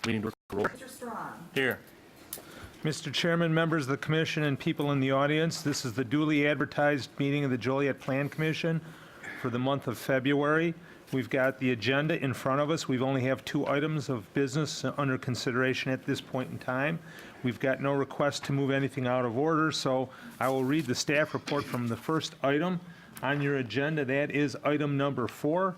Meeting to roll. Mr. Strong. Here. Mr. Chairman, members of the commission, and people in the audience, this is the duly advertised meeting of the Joliet Plan Commission for the month of February. We've got the agenda in front of us. We only have 2 items of business under consideration at this point in time. We've got no request to move anything out of order, so I will read the staff report from the first item on your agenda. That is item number 4.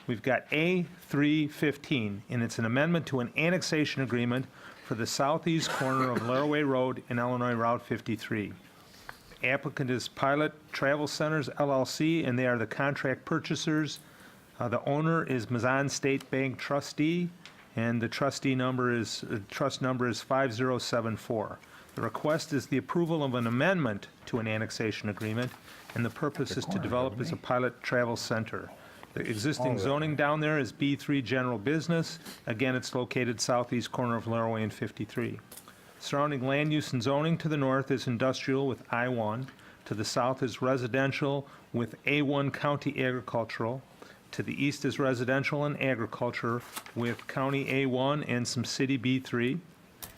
We've got A315, and it's an amendment to an annexation agreement for the southeast corner of Laraway Road and Illinois Route 53. Applicant is Pilot Travel Centers LLC, and they are the contract purchasers. The owner is Mazan State Bank trustee, and the trust number is 5074. The request is the approval of an amendment to an annexation agreement, and the purpose is to develop as a pilot travel center. The existing zoning down there is B3 General Business. Again, it's located southeast corner of Laraway and 53. Surrounding land use and zoning to the north is industrial with I-1. To the south is residential with A1 County Agricultural. To the east is residential and agriculture with County A1 and some City B3.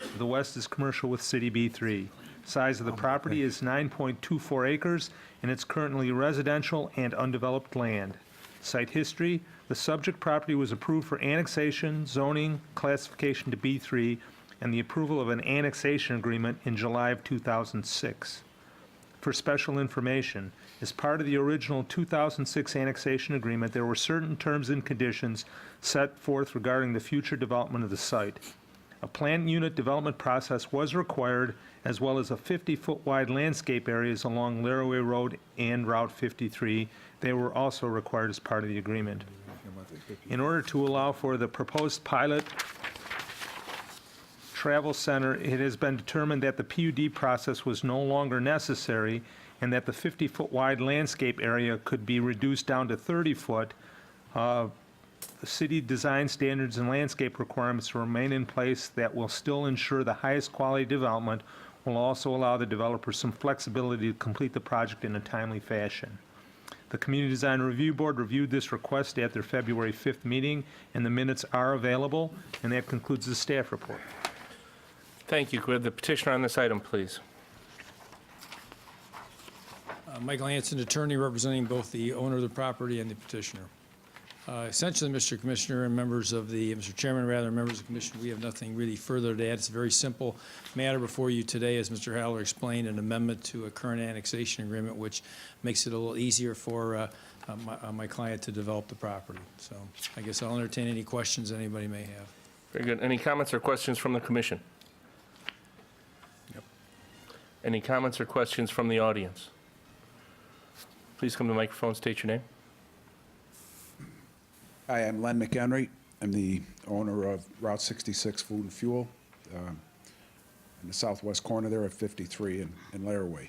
To the west is commercial with City B3. Size of the property is 9.24 acres, and it's currently residential and undeveloped land. Site history: the subject property was approved for annexation, zoning, classification to B3, and the approval of an annexation agreement in July of 2006. For special information, as part of the original 2006 annexation agreement, there were certain terms and conditions set forth regarding the future development of the site. A planned unit development process was required, as well as a 50-foot wide landscape areas along Laraway Road and Route 53. They were also required as part of the agreement. In order to allow for the proposed pilot travel center, it has been determined that the PUD process was no longer necessary and that the 50-foot wide landscape area could be reduced down to 30 foot. The city design standards and landscape requirements remain in place that will still ensure the highest quality development, will also allow the developer some flexibility to complete the project in a timely fashion. The Community Design Review Board reviewed this request at their February 5th meeting, and the minutes are available, and that concludes the staff report. Thank you. Could we have the petitioner on this item, please? Michael Hanson, attorney representing both the owner of the property and the petitioner. Essentially, Mr. Commissioner and members of the, Mr. Chairman, rather, members of the Commission, we have nothing really further to add. It's a very simple matter before you today, as Mr. Haller explained, an amendment to a current annexation agreement, which makes it a little easier for my client to develop the property. So I guess I'll entertain any questions anybody may have. Very good. Any comments or questions from the commission? Yep. Any comments or questions from the audience? Please come to the microphone, state your name. Hi, I'm Len McHenry. I'm the owner of Route 66 Food and Fuel in the southwest corner there at 53 in Laraway.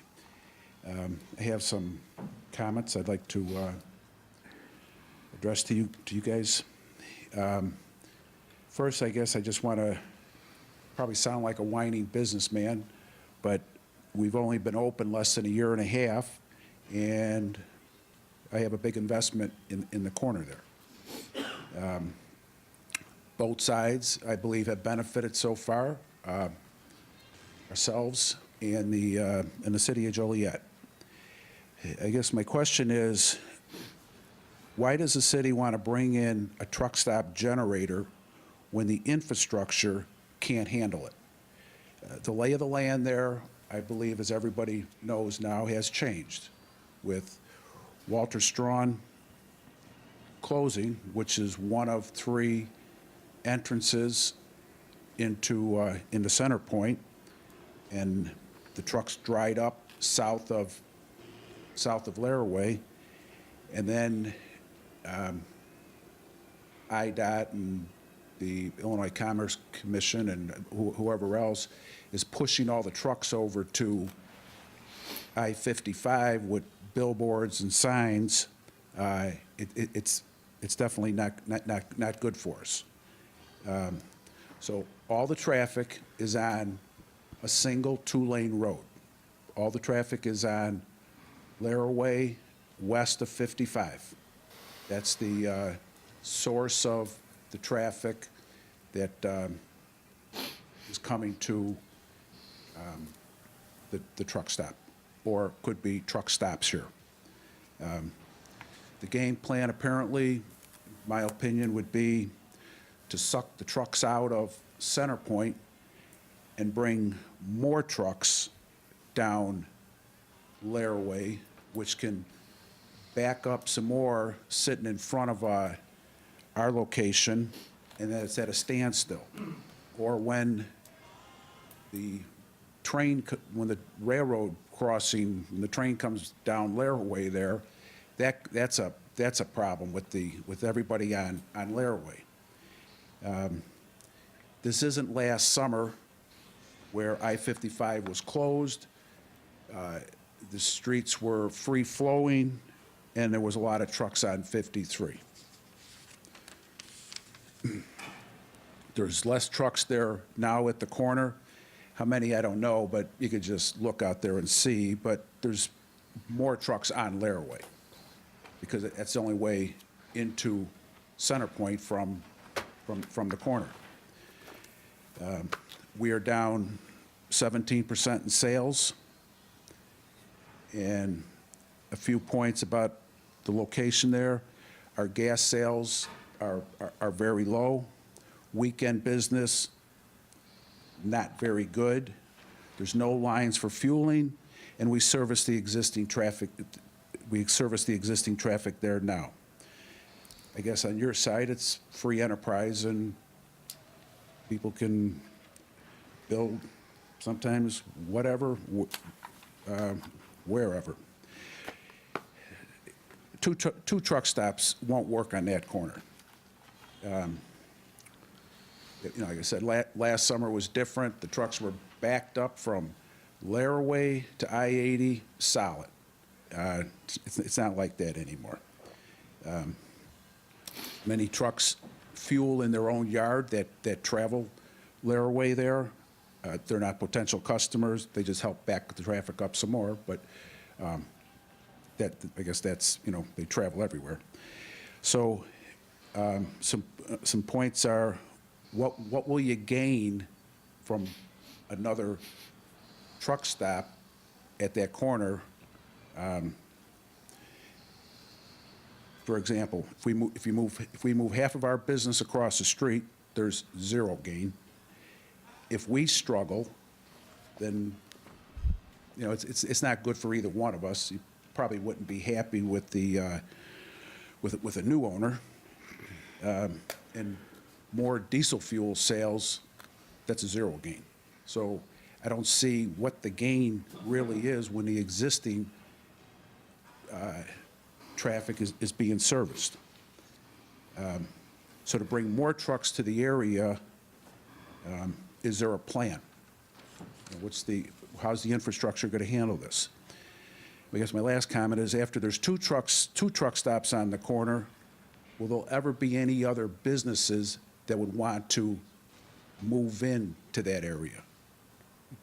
I have some comments I'd like to address to you guys. First, I guess I just want to probably sound like a whining businessman, but we've only been open less than a year and a half, and I have a big investment in the corner there. Both sides, I believe, have benefited so far, ourselves and the city of Joliet. I guess my question is, why does the city want to bring in a truck stop generator when the infrastructure can't handle it? The lay of the land there, I believe, as everybody knows now, has changed with Walter Strawn closing, which is one of 3 entrances into Center Point, and the trucks dried up south of Laraway, and then IDOT and the Illinois Commerce Commission and whoever else is pushing all the trucks over to I-55 with billboards and signs. It's definitely not good for us. So all the traffic is on a single 2-lane road. All the traffic is on Laraway west of 55. That's the source of the traffic that is coming to the truck stop, or could be truck stops here. The game plan, apparently, my opinion would be to suck the trucks out of Center Point and bring more trucks down Laraway, which can back up some more sitting in front of our location, and then it's at a standstill. Or when the when the railroad crossing, when the train comes down Laraway there, that's a problem with everybody on Laraway. This isn't last summer where I-55 was closed, the streets were free-flowing, and there was a lot of trucks on 53. There's less trucks there now at the corner. How many, I don't know, but you could just look out there and see, but there's more trucks on Laraway, because that's the only way into Center Point from the corner. We are down 17% in sales, and a few points about the location there. Our gas sales are very low. Weekend business, not very good. There's no lines for fueling, and we service the existing traffic. We service the existing traffic there now. I guess on your side, it's free enterprise, and people can build sometimes whatever, wherever. Two truck stops won't work on that corner. You know, like I said, last summer was different. The trucks were backed up from Laraway to I-80 solid. It's not like that anymore. Many trucks fuel in their own yard that travel Laraway there. They're not potential customers. They just help back the traffic up some more, but I guess that's, you know, they travel everywhere. So some points are, what will you gain from another truck stop at that corner? For example, if we move half of our business across the street, there's zero gain. If we struggle, then, you know, it's not good for either one of us. You probably wouldn't be happy with the with a new owner, and more diesel fuel sales, that's a zero gain. So I don't see what the gain really is when the existing traffic is being serviced. So to bring more trucks to the area, is there a plan? How's the infrastructure going to handle this? I guess my last comment is, after there's two truck stops on the corner, will there ever be any other businesses that would want to move in to that area?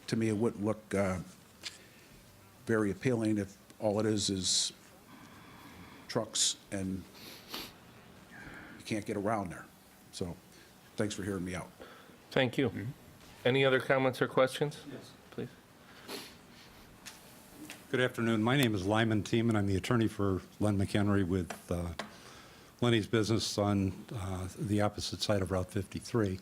To me, it wouldn't look very appealing if all it is trucks and you can't get around there. So thanks for hearing me out. Thank you. Any other comments or questions? Yes. Please. Good afternoon. My name is Lyman Tiemann. I'm the attorney for Len McHenry with Lenny's business on the opposite side of Route 53.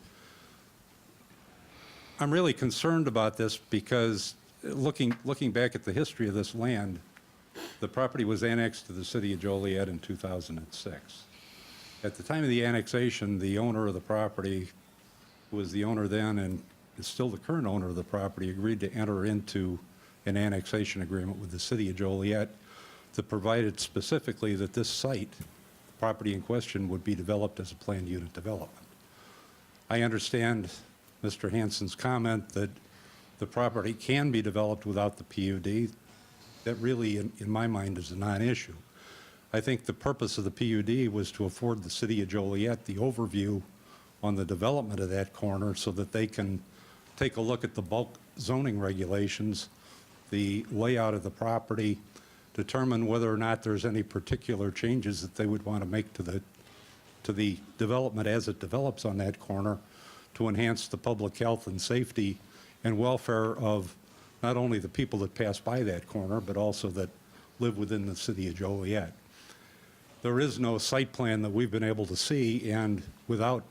I'm really concerned about this because looking back at the history of this land, the property was annexed to the city of Joliet in 2006. At the time of the annexation, the owner of the property, who was the owner then and is still the current owner of the property, agreed to enter into an annexation agreement with the city of Joliet that provided specifically that this site, the property in question, would be developed as a planned unit development. I understand Mr. Hansen's comment that the property can be developed without the PUD. That really, in my mind, is a non-issue. I think the purpose of the PUD was to afford the city of Joliet the overview on the development of that corner so that they can take a look at the bulk zoning regulations, the layout of the property, determine whether or not there's any particular changes that they would want to make to the development as it develops on that corner to enhance the public health and safety and welfare of not only the people that pass by that corner, but also that live within the city of Joliet. There is no site plan that we've been able to see, and without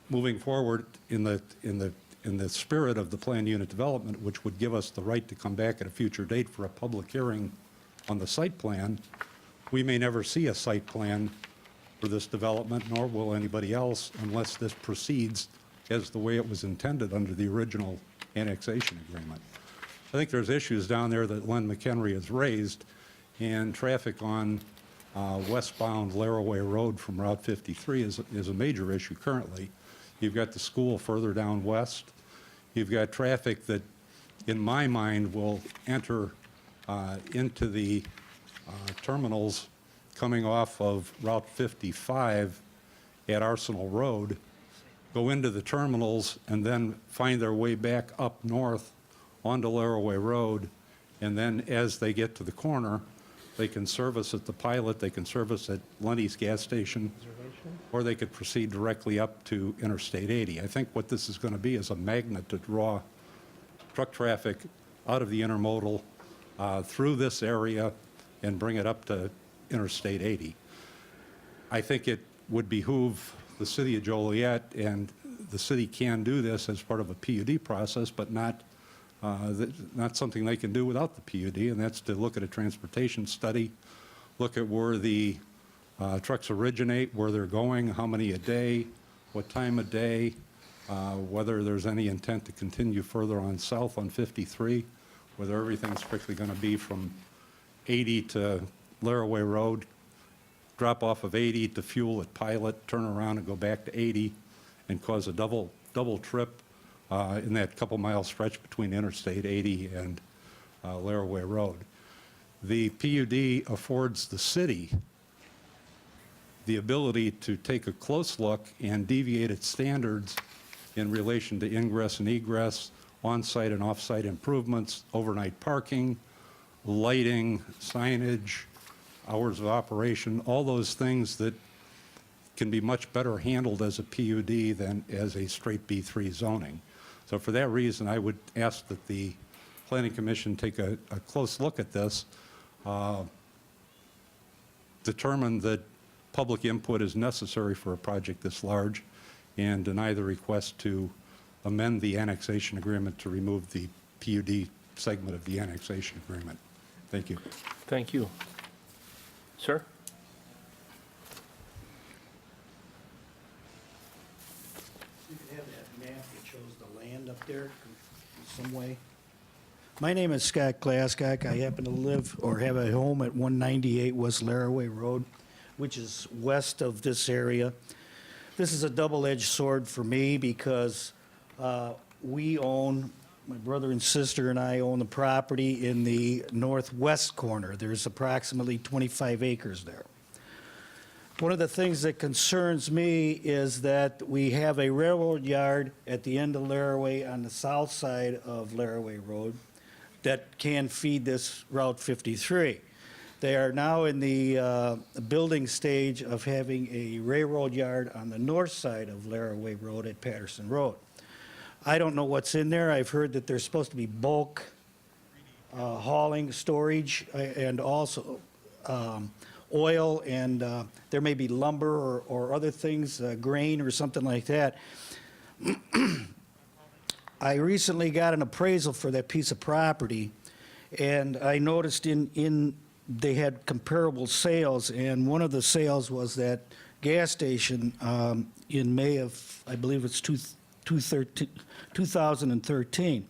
moving forward in the spirit of the planned unit development, which would give us the right to come back at a future date for a public hearing on the site plan, we may never see a site plan for this development, nor will anybody else, unless this proceeds as the way it was intended under the original annexation agreement. I think there's issues down there that Len McHenry has raised, and traffic on westbound Laraway Road from Route 53 is a major issue currently. You've got the school further down west. You've got traffic that, in my mind, will enter into the terminals coming off of Route 55 at Arsenal Road, go into the terminals, and then find their way back up north onto Laraway Road, and then as they get to the corner, they can service at the Pilot, they can service at Lenny's gas station, or they could proceed directly up to Interstate 80. I think what this is going to be is a magnet to draw truck traffic out of the intermodal through this area and bring it up to Interstate 80. I think it would behoove the city of Joliet, and the city can do this as part of a PUD process, but not something they can do without the PUD, and that's to look at a transportation study, look at where the trucks originate, where they're going, how many a day, what time of day, whether there's any intent to continue further on south on 53, whether everything's strictly going to be from 80 to Laraway Road, drop off of 80 to fuel at Pilot, turn around and go back to 80, and cause a double trip in that couple-mile stretch between Interstate 80 and Laraway Road. The PUD affords the city the ability to take a close look and deviate its standards in relation to ingress and egress, on-site and off-site improvements, overnight parking, lighting, signage, hours of operation, all those things that can be much better handled as a PUD than as a straight B3 zoning. So for that reason, I would ask that the Planning Commission take a close look at this, determine that public input is necessary for a project this large, and deny the request to amend the annexation agreement to remove the PUD segment of the annexation agreement. Thank you. Thank you. Sir? You could have that map that shows the land up there in some way. My name is Scott Glasscock. I happen to live or have a home at 198 West Laraway Road, which is west of this area. This is a double-edged sword for me because we own, my brother and sister and I own the property in the northwest corner. There's approximately 25 acres there. One of the things that concerns me is that we have a railroad yard at the end of Laraway on the south side of Laraway Road that can feed this Route 53. They are now in the building stage of having a railroad yard on the north side of Laraway Road at Patterson Road. I don't know what's in there. I've heard that there's supposed to be bulk hauling, storage, and also oil, and there may be lumber or other things, grain or something like that. I recently got an appraisal for that piece of property, and I noticed they had comparable sales, and one of the sales was that gas station in May of, I believe it's 2013.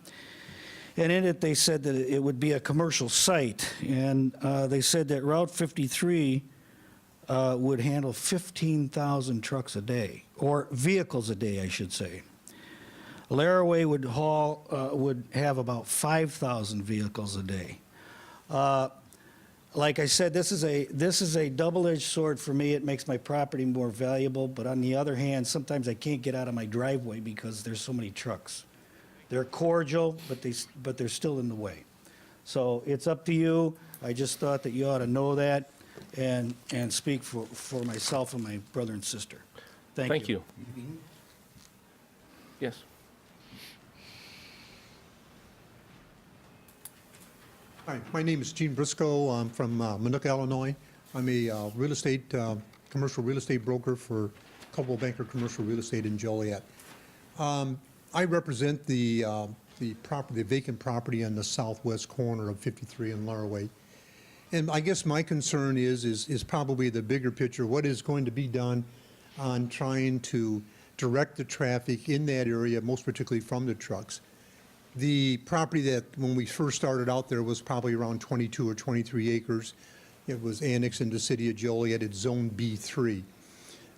And in it, they said that it would be a commercial site, and they said that Route 53 would handle 15,000 trucks a day, or vehicles a day, I should say. Laraway would have about 5,000 vehicles a day. Like I said, this is a double-edged sword for me. It makes my property more valuable, but on the other hand, sometimes I can't get out of my driveway because there's so many trucks. They're cordial, but they're still in the way. So it's up to you. I just thought that you ought to know that and speak for myself and my brother and sister. Thank you. Yes. Hi, my name is Gene Briscoe. I'm from Minooka, Illinois. I'm a commercial real estate broker for Coldwell Banker Commercial Real Estate in Joliet. I represent the vacant property on the southwest corner of 53 and Laraway. And I guess my concern is probably the bigger picture. What is going to be done on trying to direct the traffic in that area, most particularly from the trucks? The property that, when we first started out there, was probably around 22 or 23 acres. It was annexed into the city of Joliet. It's Zone B3.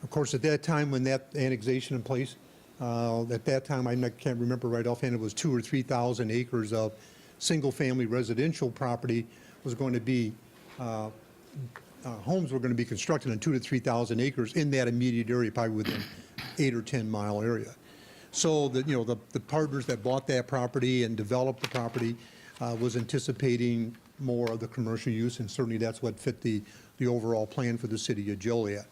Of course, at that time, when that annexation in place, at that time, I can't remember right offhand, it was 2,000 or 3,000 acres of single-family residential property was going to be, homes were going to be constructed on 2,000 to 3,000 acres in that immediate area, probably within 8 or 10 mile area. So the partners that bought that property and developed the property was anticipating more of the commercial use, and certainly that's what fit the overall plan for the city of Joliet.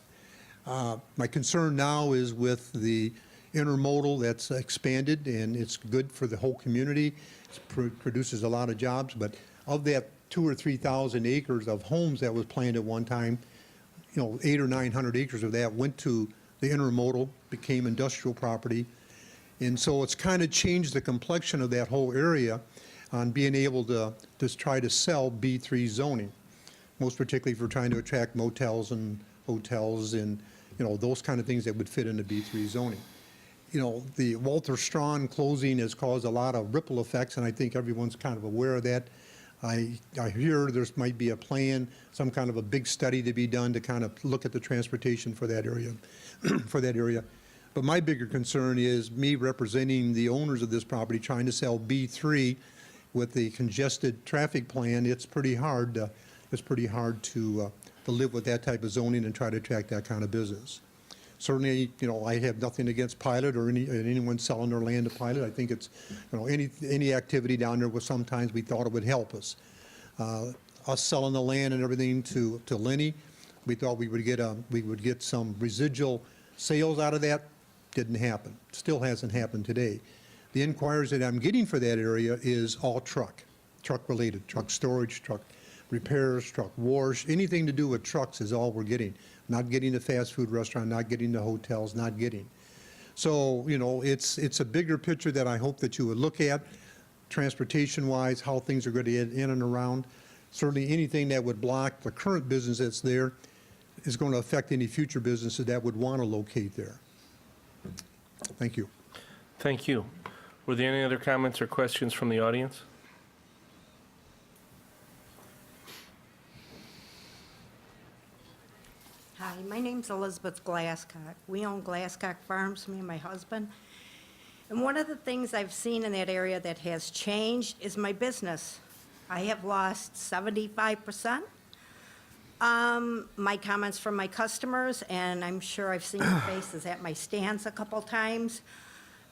My concern now is with the intermodal that's expanded, and it's good for the whole community. It produces a lot of jobs, but of that 2,000 or 3,000 acres of homes that was planned at one time, 800 or 900 acres of that went to the intermodal, became industrial property. And so it's kind of changed the complexion of that whole area on being able to just try to sell B3 zoning, most particularly if we're trying to attract motels and hotels and, those kind of things that would fit into B3 zoning. The Walter Strawn closing has caused a lot of ripple effects, and I think everyone's kind of aware of that. I hear there might be a plan, some kind of a big study to be done to kind of look at the transportation for that area, But my bigger concern is me representing the owners of this property trying to sell B3 with the congested traffic plan. It's pretty hard to live with that type of zoning and try to attract that kind of business. Certainly, I have nothing against Pilot or anyone selling their land to Pilot. I think it's, any activity down there was sometimes we thought it would help us. Us selling the land and everything to Lenny, we thought we would get some residual sales out of that. Didn't happen. Still hasn't happened today. The inquiries that I'm getting for that area is all truck related, truck storage, truck repairs, truck wash, anything to do with trucks is all we're getting. Not getting the fast food restaurant, not getting the hotels, not getting. So, it's a bigger picture that I hope that you would look at, transportation-wise, how things are going to get in and around. Certainly anything that would block the current business that's there is going to affect any future businesses that would want to locate there. Thank you. Thank you. Were there any other comments or questions from the audience? Hi, my name's Elizabeth Glasscock. We own Glasscock Farms, me and my husband. And one of the things I've seen in that area that has changed is my business. I have lost 75%. My comments from my customers, and I'm sure I've seen your faces at my stands a couple times.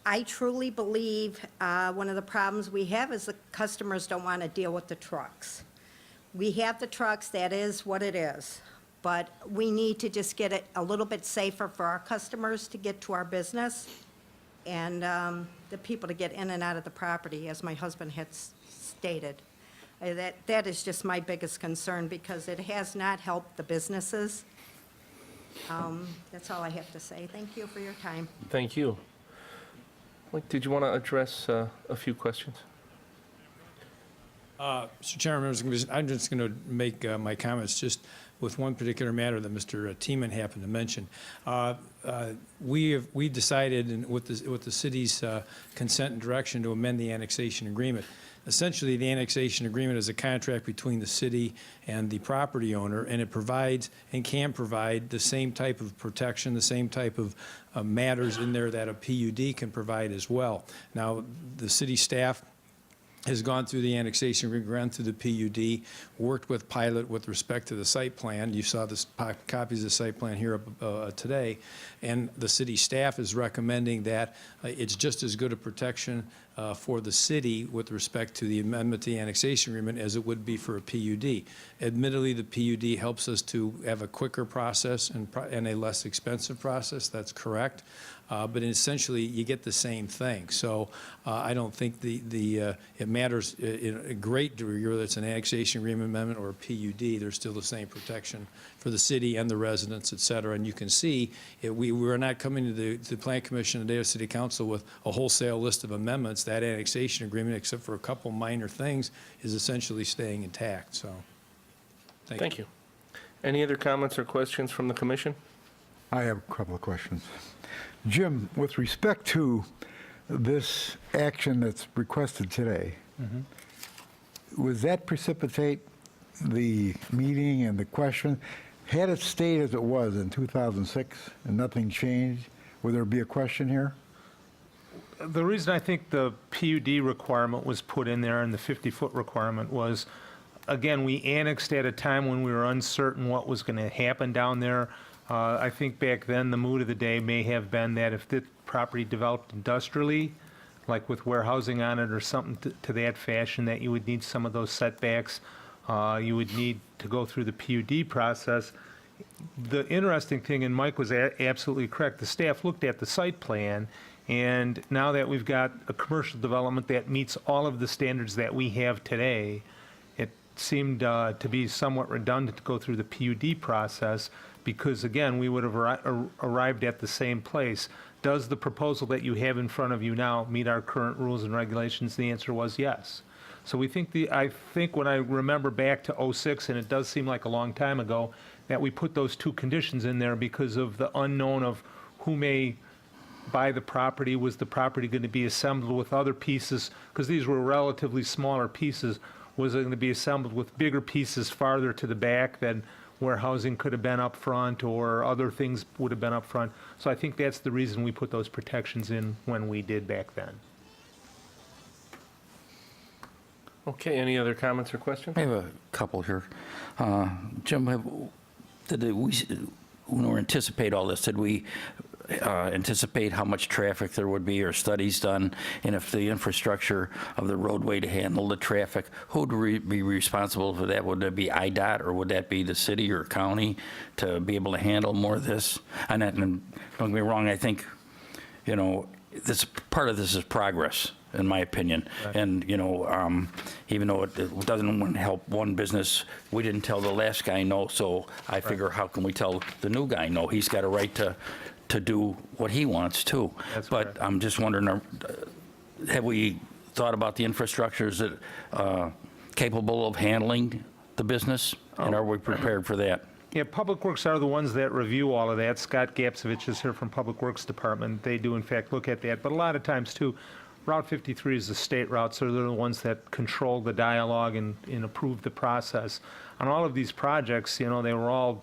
I truly believe one of the problems we have is the customers don't want to deal with the trucks. We have the trucks, that is what it is. But we need to just get it a little bit safer for our customers to get to our business and the people to get in and out of the property, as my husband had stated. That is just my biggest concern because it has not helped the businesses. That's all I have to say. Thank you for your time. Thank you. Mike, did you want to address a few questions? Mr. Chairman, members of the commission, I'm just going to make my comments just with one particular matter that Mr. Tiemann happened to mention. We decided, and with the city's consent and direction, to amend the annexation agreement. Essentially, the annexation agreement is a contract between the city and the property owner, and it provides and can provide the same type of protection, the same type of matters in there that a PUD can provide as well. Now, the city staff has gone through the annexation agreement, gone through the PUD, worked with Pilot with respect to the site plan. You saw the copies of the site plan here today. And the city staff is recommending that it's just as good a protection for the city with respect to the amendment to the annexation agreement as it would be for a PUD. Admittedly, the PUD helps us to have a quicker process and a less expensive process. That's correct. but essentially you get the same thing. So I don't think it matters in a great degree whether it's an annexation agreement amendment or a PUD. There's still the same protection for the city and the residents, et cetera. And you can see we're not coming to the Plan Commission and Data City Council with a wholesale list of amendments. That annexation agreement, except for a couple minor things, is essentially staying intact. So Thank you. Any other comments or questions from the commission? I have a couple of questions. Jim, with respect to this action that's requested today, would that precipitate the meeting and the question? Had it stayed as it was in 2006 and nothing changed, would there be a question here? The reason I think the PUD requirement was put in there and the 50-foot requirement was, again, we annexed at a time when we were uncertain what was going to happen down there. I think back then, the mood of the day may have been that if the property developed industrially, like with warehousing on it or something to that fashion, that you would need some of those setbacks. You would need to go through the PUD process. The interesting thing, and Mike was absolutely correct, the staff looked at the site plan, and now that we've got a commercial development that meets all of the standards that we have today, it seemed to be somewhat redundant to go through the PUD process because, again, we would have arrived at the same place. Does the proposal that you have in front of you now meet our current rules and regulations? The answer was yes. So we think I think when I remember back to '06, and it does seem like a long time ago, that we put those two conditions in there because of the unknown of who may buy the property. Was the property going to be assembled with other pieces? Because these were relatively smaller pieces. Was it going to be assembled with bigger pieces farther to the back than where housing could have been up front or other things would have been up front? So I think that's the reason we put those protections in when we did back then. Okay, any other comments or questions? I have a couple here. Jim, when we anticipate all this, did we anticipate how much traffic there would be or studies done? And if the infrastructure of the roadway to handle the traffic, who would be responsible for that? Would it be IDOT or would that be the city or county to be able to handle more of this? And don't get me wrong, I think, this part of this is progress, in my opinion. Right. And, even though it doesn't help one business, we didn't tell the last guy no, so I figure how can we tell the new guy no? He's got a right to do what he wants too. That's but correct. I'm just wondering, have we thought about the infrastructure? Is it capable of handling the business? And are we prepared for that? Yeah, Public Works are the ones that review all of that. Scott Gapsovich is here from Public Works Department. They do, in fact, look at that. But a lot of times, too, Route 53 is the state route, so they're the ones that control the dialogue and approve the process. On all of these projects, they were all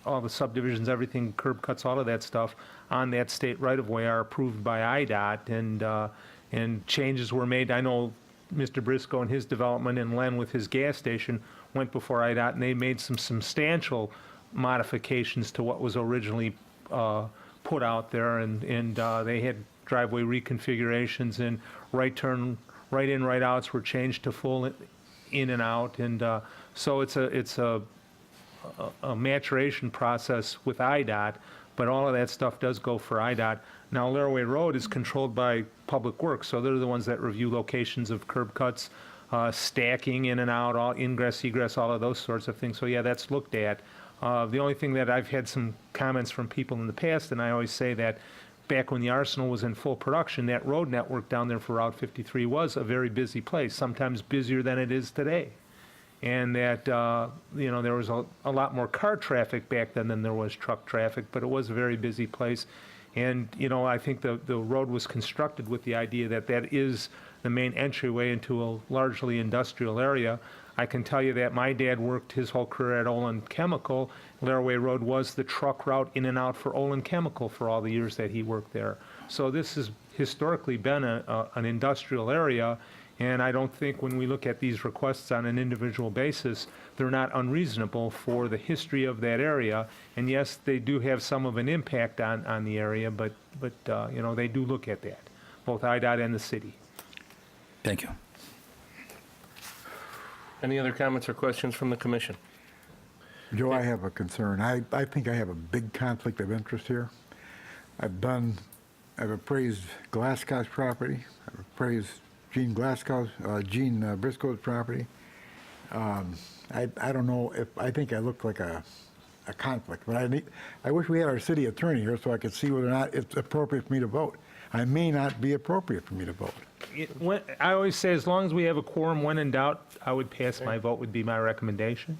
the subdivisions, everything, curb cuts, all of that stuff on that state right-of-way are approved by IDOT, and changes were made. I know Mr. Briscoe and his development and Len with his gas station went before IDOT, and they made some substantial modifications to what was originally put out there, and they had driveway reconfigurations and right-in, right-outs were changed to full in and out, and so it's a maturation process with IDOT, but all of that stuff does go for IDOT. Now, Laraway Road is controlled by Public Works, so they're the ones that review locations of curb cuts, stacking in and out, all ingress, egress, all of those sorts of things. So yeah, that's looked at. The only thing that I've had some comments from people in the past, and I always say that back when the Arsenal was in full production, that road network down there for Route 53 was a very busy place, sometimes busier than it is today. And that, there was a lot more car traffic back then than there was truck traffic, but it was a very busy place. And, I think the road was constructed with the idea that that is the main entryway into a largely industrial area. I can tell you that my dad worked his whole career at Olin Chemical. Laraway Road was the truck route in and out for Olin Chemical for all the years that he worked there. So this has historically been an industrial area, and I don't think when we look at these requests on an individual basis, they're not unreasonable for the history of that area. And yes, they do have some of an impact on the area, but they do look at that, both IDOT and the city. Thank you. Any other comments or questions from the commission? Joe, I have a concern. I think I have a big conflict of interest here. I've done I've appraised Glasgow's property. I've appraised Gene Briscoe's property. I don't know if, I think I look like a conflict, but I wish we had our city attorney here so I could see whether or not it's appropriate for me to vote. I may not be appropriate for me to vote. I always say, as long as we have a quorum, when in doubt, I would pass my vote, would be my recommendation.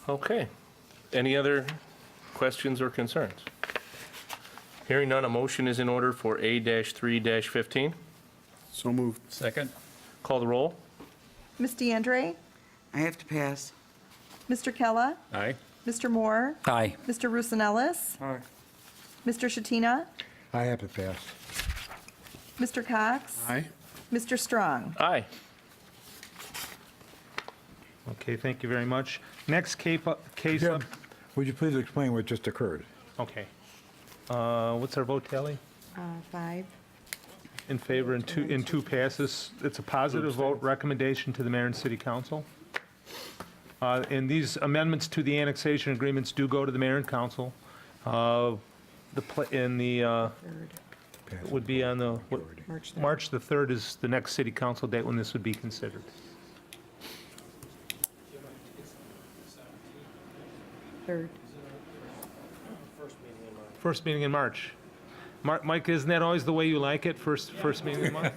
Okay. Any other questions or concerns? Hearing none, a motion is in order for A-3-15. So moved. Second. Call the roll. Ms. DeAndre? I have to pass. Mr. Kella? Aye. Mr. Moore? Aye. Mr. Roosevelt? Aye. Mr. Shatina? I have to pass. Mr. Cox? Aye. Mr. Strong? Aye. Okay, thank you very much. Next case up, Jim, would you please explain what just occurred? okay. What's our vote tally? 5. In favor and two passes. It's a positive vote, recommendation to the mayor and city council. And these amendments to the annexation agreements do go to the mayor and council. It would be on the, March the 3rd is the next city council date when this would be considered. Third. First meeting in March. Mike, isn't that always the way you like it, first meeting of the month?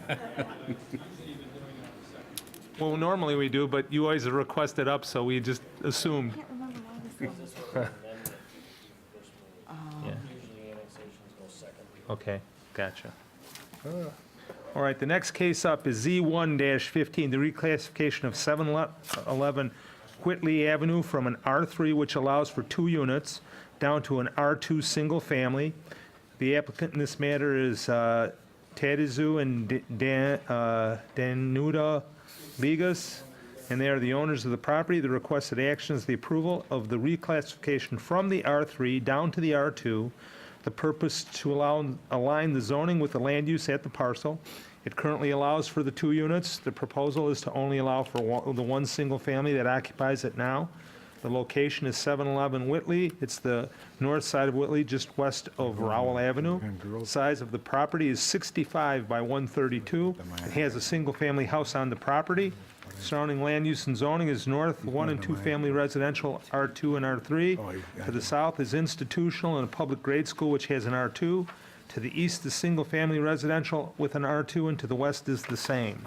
Well, normally we do, but you always request it up, so we just assumed. Yeah. Okay, gotcha. All right, the next case up is Z1-15, the reclassification of 711 Whitley Avenue from an R3, which allows for 2 units, down to an R2 single family. The applicant in this matter is Tadizu and Danuta Ligas, and they are the owners of the property. The requested action is the approval of the reclassification from the R3 down to the R2. The purpose to align the zoning with the land use at the parcel. It currently allows for the 2 units. The proposal is to only allow for the one single family that occupies it now. The location is 711 Whitley. It's the north side of Whitley, just west of Rowell Avenue. Size of the property is 65 by 132. It has a single-family house on the property. Surrounding land use and zoning is north, 1 and 2 family residential, R2 and R3. To the south is institutional and a public grade school, which has an R2. To the east is single-family residential with an R2, and to the west is the same.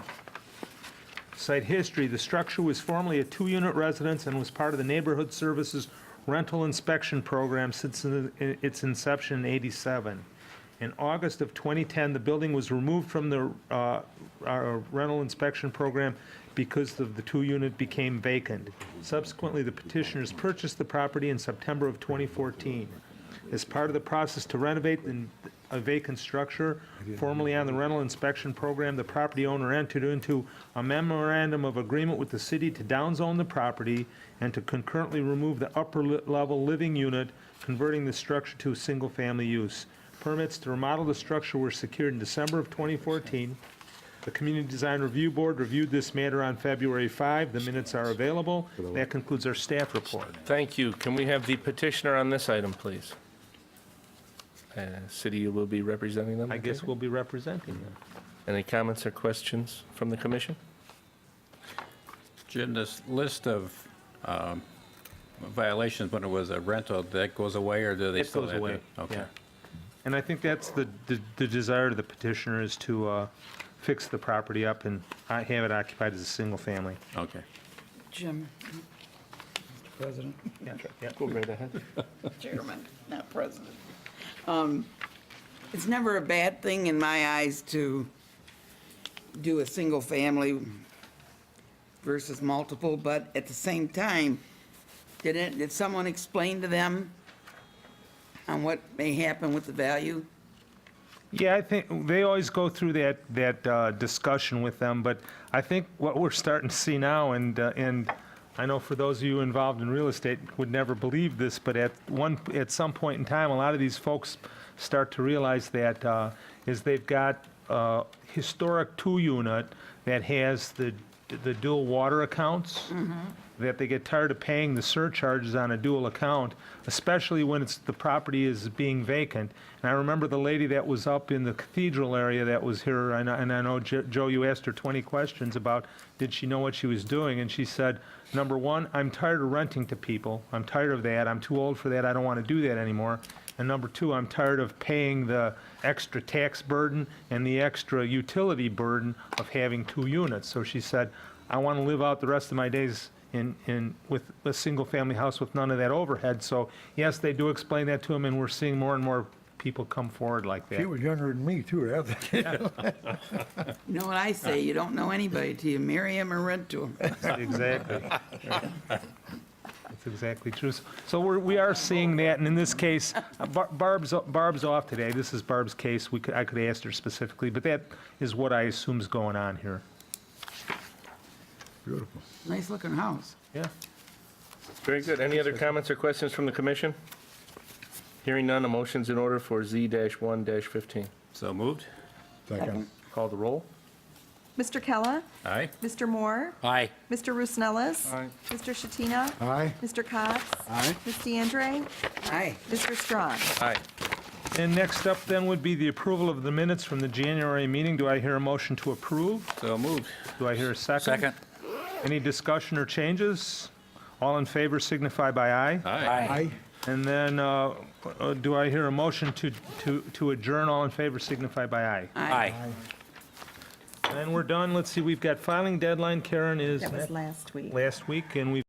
Site history: the structure was formerly a 2-unit residence and was part of the Neighborhood Services Rental Inspection Program since its inception in '87. In August of 2010, the building was removed from the rental inspection program because of the 2-unit became vacant. Subsequently, the petitioners purchased the property in September of 2014. As part of the process to renovate a vacant structure formerly on the rental inspection program, the property owner entered into a memorandum of agreement with the city to downzone the property and to concurrently remove the upper-level living unit, converting the structure to a single-family use. Permits to remodel the structure were secured in December of 2014. The Community Design Review Board reviewed this matter on February 5. The minutes are available. That concludes our staff report. Thank you. Can we have the petitioner on this item, please? City will be representing them? I guess we'll be representing them. Any comments or questions from the commission? Jim, this list of violations when it was a rental, that goes away, or do they It still goes have away, to? Okay. yeah. And I think that's the desire of the petitioner, is to fix the property up and have it occupied as a single family. Okay. Jim, Mr. President, Yeah. Go right ahead. Chairman, not President. It's never a bad thing in my eyes to do a single family versus multiple, but at the same time, did someone explain to them on what may happen with the value? Yeah, I think they always go through that discussion with them, but I think what we're starting to see now, and I know for those of you involved in real estate would never believe this, but at some point in time, a lot of these folks start to realize that is they've got a historic 2-unit that has the the dual water accounts, that they get tired of paying the surcharges on a dual account, especially when the property is being vacant. And I remember the lady that was up in the cathedral area that was here, and I know, Joe, you asked her 20 questions about, did she know what she was doing? And she said, number one, I'm tired of renting to people. I'm tired of that. I'm too old for that. I don't want to do that anymore. And number two, I'm tired of paying the extra tax burden and the extra utility burden of having 2 units. So she said, I want to live out the rest of my days with a single-family house with none of that overhead. So yes, they do explain that to them, and we're seeing more and more people come forward like that. She was younger than me, too. You know what I say, you don't know anybody till you marry them or rent to them. Exactly. That's exactly true. So we are seeing that, and in this case, Barb's off today. This is Barb's case. I could ask her specifically, but that is what I assume is going on here. Beautiful. Nice-looking house. Yeah. Very good. Any other comments or questions from the commission? Hearing none, a motion's in order for Z-1-15. So moved? Second. Call the roll. Mr. Kella? Aye. Mr. Moore? Aye. Mr. Rusnellis? Aye. Mr. Shatina? Aye. Mr. Cox? Aye. Ms. DeAndre? Aye. Mr. Strong? Aye. And next up then would be the approval of the minutes from the January meeting. Do I hear a motion to approve? So moved. Do I hear a second? Second. Any discussion or changes? All in favor signify by aye. Aye. And then, do I hear a motion to adjourn? All in favor signify by aye. Aye. And we're done. Let's see, we've got filing deadline, Karen, is That was last week. last week, and we've